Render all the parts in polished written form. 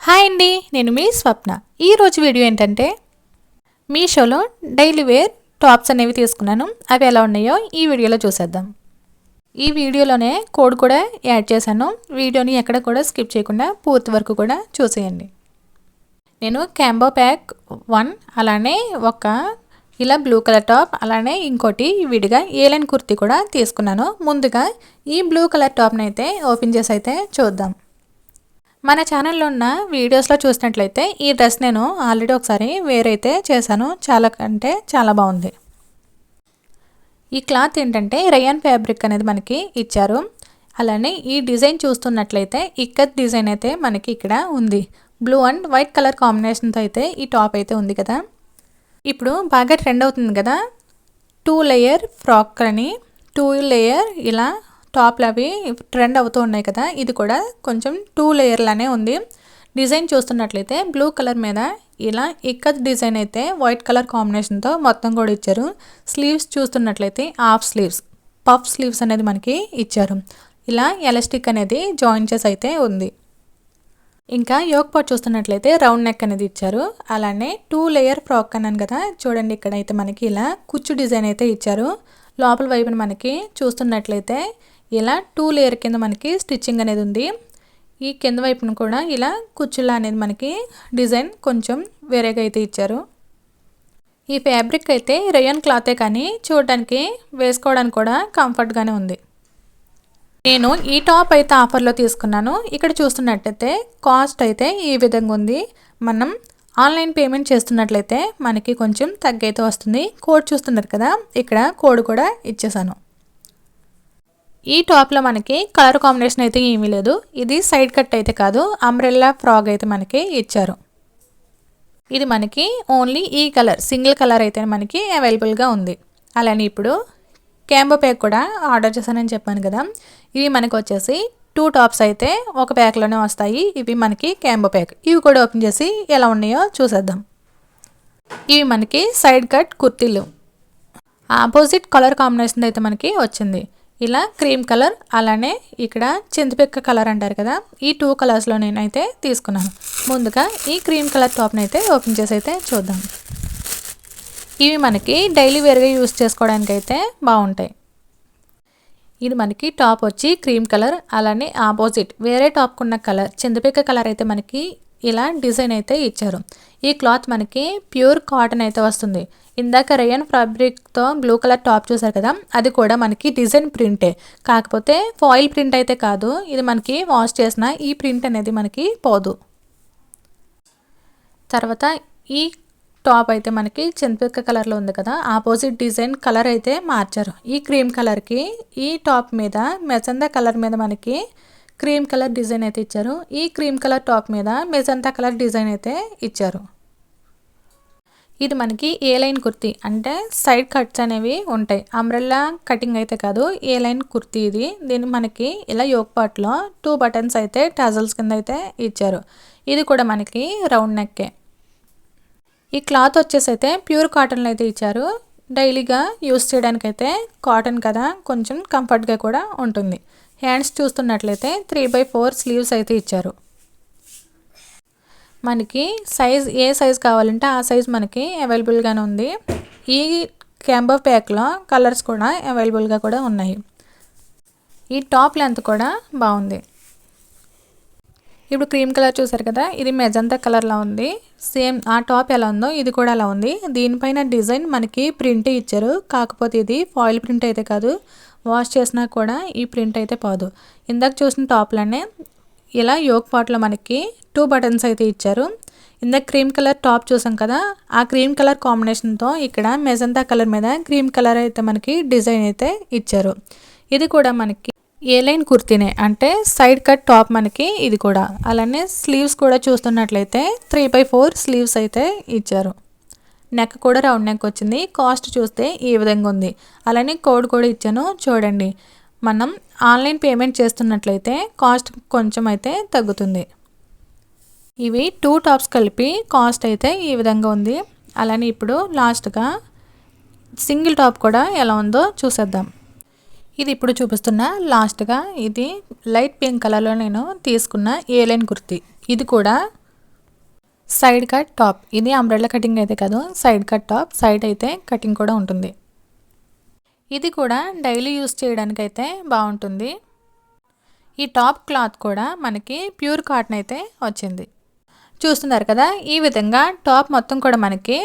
Hi అండి, నేను మీ స్వప్న. ఈరోజు వీడియో ఏంటంటే మీషోలో డైలీ వేర్ టాప్స్ అనేవి తీసుకున్నాను. అవి ఎలా ఉన్నాయో ఈ వీడియోలో చూసేద్దాం. ఈ వీడియోలోనే కోడ్ కూడా యాడ్ చేశాను. వీడియోని ఎక్కడ కూడా స్కిప్ చేయకుండా పూర్తి వరకు కూడా చూసేయండి. నేను క్యాంబో ప్యాక్ 1 అలానే ఒక ఇలా బ్లూ కలర్ టాప్ అలానే ఇంకోటి విడిగా ఏలైన్ కుర్తీ కూడా తీసుకున్నాను. ముందుగా ఈ బ్లూ కలర్ టాప్ని అయితే ఓపెన్ చేసి అయితే చూద్దాం. మన ఛానల్లో ఉన్న వీడియోస్లో చూసినట్లయితే ఈ డ్రెస్ నేను ఆల్రెడీ ఒకసారి వేర్ అయితే చేశాను. చాలా బాగుంది. ఈ క్లాత్ ఏంటంటే రయాన్ ఫ్యాబ్రిక్ అనేది మనకి ఇచ్చారు. అలానే ఈ డిజైన్ చూస్తున్నట్లయితే ఇక్కత్ డిజైన్ అయితే మనకి ఇక్కడ ఉంది. బ్లూ అండ్ వైట్ కలర్ కాంబినేషన్తో అయితే ఈ టాప్ అయితే ఉంది కదా. ఇప్పుడు బాగా ట్రెండ్ అవుతుంది కదా 2 లేయర్ ఫ్రాక్ అని. 2 లేయర్ ఇలా టాప్లు అవి ట్రెండ్ అవుతూ ఉన్నాయి కదా. ఇది కూడా కొంచెం 2 లేయర్లానే ఉంది. డిజైన్ చూస్తున్నట్లయితే బ్లూ కలర్ మీద ఇలా ఇక్కత్ డిజైన్ అయితే వైట్ కలర్ కాంబినేషన్తో మొత్తం కూడా ఇచ్చారు. స్లీవ్స్ చూస్తున్నట్లయితే హాఫ్ స్లీవ్స్, పఫ్ స్లీవ్స్ అనేది మనకి ఇచ్చారు. ఇలా ఎలాస్టిక్ అనేది జాయిన్ చేసి అయితే ఉంది. ఇంకా యోక్ పార్ట్ చూస్తున్నట్లయితే రౌండ్ నెక్ అనేది ఇచ్చారు. అలానే 2 లేయర్ ఫ్రాక్ అన్నాను కదా, చూడండి ఇక్కడ అయితే మనకి ఇలా కుచ్చు డిజైన్ అయితే ఇచ్చారు. లోపల వైపున మనకి చూస్తున్నట్లయితే ఇలా 2 లేయర్ కింద మనకి స్టిచ్చింగ్ అనేది ఉంది. ఈ కింద వైపున కూడా ఇలా కుచ్చులా అనేది మనకి డిజైన్ కొంచెం వేరేగా అయితే ఇచ్చారు. ఈ ఫ్యాబ్రిక్ అయితే రేయాన్ క్లాతే కానీ చూడడానికి వేసుకోవడానికి కూడా కంఫర్ట్గానే ఉంది. నేను ఈ టాప్ అయితే ఆఫర్లో తీసుకున్నాను. ఇక్కడ చూస్తున్నట్టయితే కాస్ట్ అయితే ఈ విధంగా ఉంది. మనం ఆన్లైన్ పేమెంట్ చేస్తున్నట్లయితే మనకి కొంచెం తగ్గైతే వస్తుంది. కోడ్ చూస్తున్నారు కదా, ఇక్కడ కోడ్ కూడా ఇచ్చేసాను. ఈ టాప్లో మనకి కలర్ కాంబినేషన్ అయితే ఏమీ లేదు. ఇది సైడ్ కట్ అయితే కాదు, అంబ్రెల్లా ఫ్రాక్ అయితే మనకి ఇచ్చారు. ఇది మనకి ఓన్లీ ఈ కలర్ సింగిల్ కలర్ అయితే మనకి అవైలబుల్గా ఉంది. అలానే ఇప్పుడు క్యాంబో ప్యాక్ కూడా ఆర్డర్ చేశానని చెప్పాను కదా. ఇవి మనకి వచ్చేసి 2 టాప్స్ అయితే ఒక ప్యాక్లోనే వస్తాయి. ఇవి మనకి క్యాంబో ప్యాక్. ఇవి కూడా ఓపెన్ చేసి ఎలా ఉన్నాయో చూసేద్దాం. ఇవి మనకి సైడ్ కట్ కుర్తీలు. ఆపోజిట్ కలర్ కాంబినేషన్ అయితే మనకి వచ్చింది. ఇలా క్రీమ్ కలర్ అలానే ఇక్కడ చింతపిక్క కలర్ అంటారు కదా, ఈ 2 కలర్స్లో నేనైతే తీసుకున్నాను. ముందుగా ఈ క్రీమ్ కలర్ టాప్ని అయితే ఓపెన్ చేసి అయితే చూద్దాం. ఇవి మనకి డైలీ వేర్గా యూస్ చేసుకోవడానికి అయితే బాగుంటాయి. ఇది మనకి టాప్ వచ్చి క్రీమ్ కలర్ అలానే ఆపోజిట్ వేరే టాప్కు ఉన్న కలర్ చింతపిక్క కలర్ అయితే మనకి ఇలా డిజైన్ అయితే ఇచ్చారు. ఈ క్లాత్ మనకి ప్యూర్ కాటన్ అయితే వస్తుంది. ఇందాక రేయాన్ ఫ్యాబ్రిక్తో బ్లూ కలర్ టాప్ చూసారు కదా, అది కూడా మనకి డిజైన్ ప్రింటే, కాకపోతే ఫాయిల్ ప్రింట్ అయితే కాదు. ఇది మనకి వాష్ చేసిన ఈ ప్రింట్ అనేది మనకి పోదు. తర్వాత ఈ టాప్ అయితే మనకి చింతపిక్క కలర్లో ఉంది కదా, ఆపోజిట్ డిజైన్ కలర్ అయితే మార్చారు. ఈ క్రీమ్ కలర్కి ఈ టాప్ మీద మెజంతా కలర్ మీద మనకి క్రీమ్ కలర్ డిజైన్ అయితే ఇచ్చారు. ఈ క్రీమ్ కలర్ టాప్ మీద మెజంతా కలర్ డిజైన్ అయితే ఇచ్చారు. ఇది మనకి ఏ లైన్ కుర్తీ అంటే సైడ్ కట్స్ అనేవి ఉంటాయి. అంబ్రెల్లా కటింగ్ అయితే కాదు, ఏ లైన్ కుర్తీ ఇది. దీన్ని మనకి ఇలా యోక్ పార్ట్లో 2 బటన్స్ అయితే టజల్స్ కింద అయితే ఇచ్చారు. ఇది కూడా మనకి రౌండ్ నెక్కే. ఈ క్లాత్ వచ్చేసి అయితే ప్యూర్ కాటన్లో అయితే ఇచ్చారు. డైలీగా యూస్ చేయడానికి అయితే కాటన్ కదా, కొంచెం కంఫర్ట్గా కూడా ఉంటుంది. హ్యాండ్స్ చూస్తున్నట్లయితే 3/4 స్లీవ్స్ అయితే ఇచ్చారు. మనకి సైజ్ ఏ సైజ్ కావాలంటే ఆ సైజ్ మనకి అవైలబుల్గానే ఉంది. ఈ క్యాంబో ప్యాక్లో కలర్స్ కూడా అవైలబుల్గా కూడా ఉన్నాయి. ఈ టాప్ లెంత్ కూడా బాగుంది. ఇప్పుడు క్రీమ్ కలర్ చూసారు కదా, ఇది మెజంతా కలర్లా ఉంది. సేమ్ ఆ టాప్ ఎలా ఉందో ఇది కూడా అలా ఉంది. దీనిపైన డిజైన్ మనకి ప్రింట్ ఇచ్చారు, కాకపోతే ఇది ఫాయిల్ ప్రింట్ అయితే కాదు. వాష్ చేసినా కూడా ఈ ప్రింట్ అయితే పోదు. ఇందాక చూసిన టాప్లోనే ఇలా యోక్ పార్ట్లో మనకి 2 బటన్స్ అయితే ఇచ్చారు. ఇందాక క్రీమ్ కలర్ టాప్ చూసాం కదా, ఆ క్రీమ్ కలర్ కాంబినేషన్తో ఇక్కడ మెజంతా కలర్ మీద క్రీమ్ కలర్ అయితే మనకి డిజైన్ అయితే ఇచ్చారు. ఇది కూడా మనకి ఏ లైన్ కుర్తీనే అంటే సైడ్ కట్ టాప్ మనకి ఇది కూడా. అలానే స్లీవ్స్ కూడా చూస్తున్నట్లయితే 3/4 స్లీవ్స్ అయితే ఇచ్చారు. నెక్ కూడా రౌండ్ నెక్ వచ్చింది. కాస్ట్ చూస్తే ఈ విధంగా ఉంది. అలానే కోడ్ కూడా ఇచ్చాను చూడండి. మనం ఆన్లైన్ పేమెంట్ చేస్తున్నట్లయితే కాస్ట్ కొంచెం అయితే తగ్గుతుంది. ఇవి 2 టాప్స్ కలిపి కాస్ట్ అయితే ఈ విధంగా ఉంది. అలానే ఇప్పుడు లాస్ట్గా సింగిల్ టాప్ కూడా ఎలా ఉందో చూసేద్దాం. ఇది ఇప్పుడు చూపిస్తున్న లాస్ట్గా ఇది లైట్ పింక్ కలర్లో నేను తీసుకున్న ఏ లైన్ కుర్తీ. ఇది కూడా సైడ్ కట్ టాప్. ఇది అంబ్రెల్లా కటింగ్ అయితే కాదు, సైడ్ కట్ టాప్. సైడ్ అయితే కటింగ్ కూడా ఉంటుంది. ఇది కూడా డైలీ యూస్ చేయడానికి అయితే బాగుంటుంది. ఈ టాప్ క్లాత్ కూడా మనకి ప్యూర్ కాటన్ అయితే వచ్చింది. చూస్తున్నారు కదా, ఈ విధంగా టాప్ మొత్తం కూడా మనకి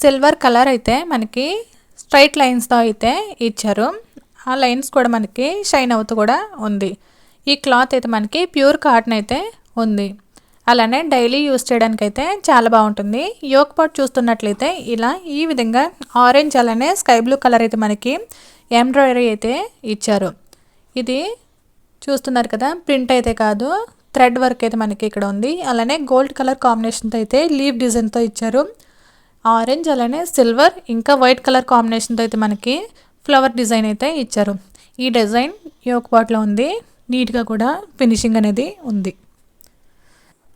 సిల్వర్ కలర్ అయితే మనకి స్ట్రైట్ లైన్స్తో అయితే ఇచ్చారు. ఆ లైన్స్ కూడా మనకి షైన్ అవుతూ కూడా ఉంది. ఈ క్లాత్ అయితే మనకి ప్యూర్ కాటన్ అయితే ఉంది. అలానే డైలీ యూస్ చేయడానికి అయితే చాలా బాగుంటుంది. యోక్ పార్ట్ చూస్తున్నట్లయితే ఇలా ఈ విధంగా ఆరెంజ్ అలానే స్కై బ్లూ కలర్ అయితే మనకి ఎంబ్రాయిడరీ అయితే ఇచ్చారు. ఇది చూస్తున్నారు కదా, ప్రింట్ అయితే కాదు, థ్రెడ్ వర్క్ అయితే మనకి ఇక్కడ ఉంది. అలానే గోల్డ్ కలర్ కాంబినేషన్తో అయితే లీవ్ డిజైన్తో ఇచ్చారు. ఆరెంజ్ అలానే సిల్వర్ ఇంకా వైట్ కలర్ కాంబినేషన్తో అయితే మనకి ఫ్లవర్ డిజైన్ అయితే ఇచ్చారు. ఈ డిజైన్ యోక్ పార్ట్లో ఉంది. నీట్గా కూడా ఫినిషింగ్ అనేది ఉంది.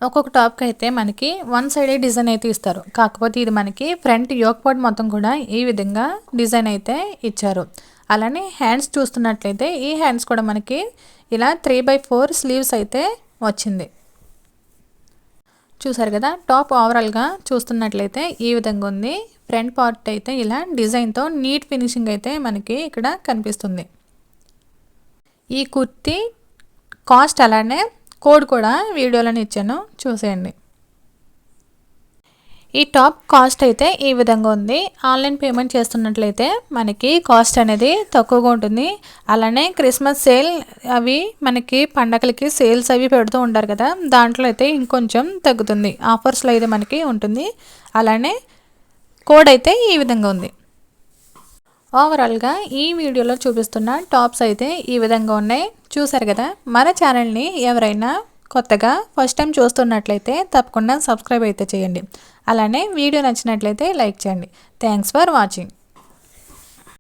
ఒక్కొక్క టాప్కి అయితే మనకి వన్ సైడే డిజైన్ అయితే ఇస్తారు. కాకపోతే ఇది మనకి ఫ్రంట్ యోక్ పార్ట్ మొత్తం కూడా ఈ విధంగా డిజైన్ అయితే ఇచ్చారు. అలానే హ్యాండ్స్ చూస్తున్నట్లయితే ఈ హ్యాండ్స్ కూడా మనకి ఇలా 3/4 స్లీవ్స్ అయితే వచ్చింది. చూసారు కదా, టాప్ ఓవరాల్గా చూస్తున్నట్లయితే ఈ విధంగా ఉంది. ఫ్రంట్ పార్ట్ అయితే ఇలా డిజైన్తో నీట్ ఫినిషింగ్ అయితే మనకి ఇక్కడ కనిపిస్తుంది. ఈ కుర్తీ కాస్ట్ అలానే కోడ్ కూడా వీడియోలోనే ఇచ్చాను, చూసేయండి. ఈ టాప్ కాస్ట్ అయితే ఈ విధంగా ఉంది. ఆన్లైన్ పేమెంట్ చేస్తున్నట్లయితే మనకి కాస్ట్ అనేది తక్కువగా ఉంటుంది. అలానే క్రిస్మస్ సేల్ అవి మనకి పండగలకి సేల్స్ అవి పెడుతూ ఉంటారు కదా, దాంట్లో అయితే ఇంకొంచెం తగ్గుతుంది. ఆఫర్స్లో అయితే మనకి ఉంటుంది. అలానే కోడ్ అయితే ఈ విధంగా ఉంది. ఓవరాల్గా ఈ వీడియోలో చూపిస్తున్న టాప్స్ అయితే ఈ విధంగా ఉన్నాయి. చూసారు కదా, మన ఛానల్ని ఎవరైనా కొత్తగా ఫస్ట్ టైం చూస్తున్నట్లయితే తప్పకుండా సబ్స్క్రైబ్ అయితే చేయండి. అలానే వీడియో నచ్చినట్లయితే లైక్ చేయండి. Thanks for watching.